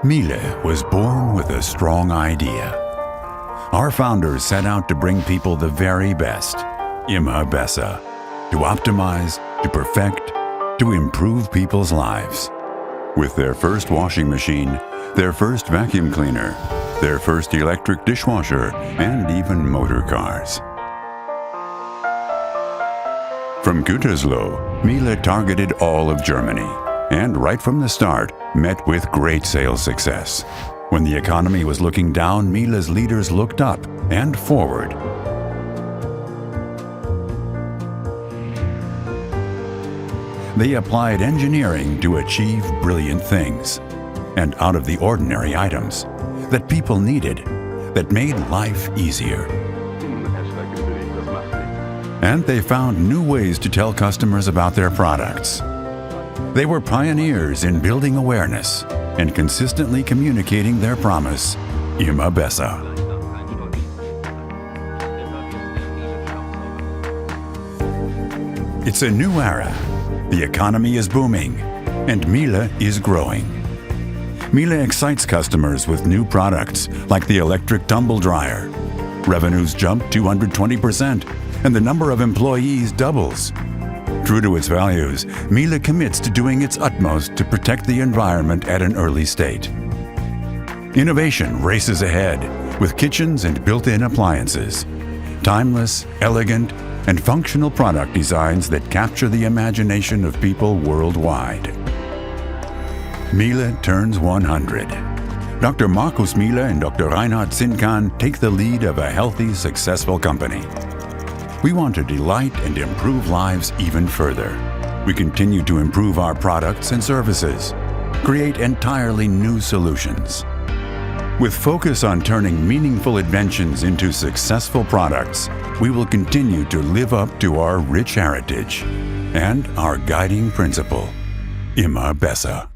Miele was born with a strong idea. Our founders set out to bring people the very best, Immer Besser, to optimize, to perfect, to improve people's lives. With their first washing machine, their first vacuum cleaner, their first electric dishwasher, and even motor cars. From Gütersloh, Miele targeted all of Germany, and right from the start, met with great sales success. When the economy was looking down, Miele's leaders looked up and forward. They applied engineering to achieve brilliant things, and out of the ordinary items that people needed, that made life easier. And they found new ways to tell customers about their products. They were pioneers in building awareness and consistently communicating their promise, Immer Besser. It's a new era. The economy is booming, and Miele is growing. Miele excites customers with new products like the electric tumble dryer. Revenues jump 220%, and the number of employees doubles. True to its values, Miele commits to doing its utmost to protect the environment at an early state. Innovation races ahead with kitchens and built-in appliances. Timeless, elegant, and functional product designs that capture the imagination of people worldwide. Miele turns 100. Dr. Markus Miele and Dr. Zinkann take the lead of a healthy, successful company. We want to delight and improve lives even further. We continue to improve our products and services, create entirely new solutions. With focus on turning meaningful inventions into successful products, we will continue to live up to our rich heritage and our guiding principle, Immer Besser.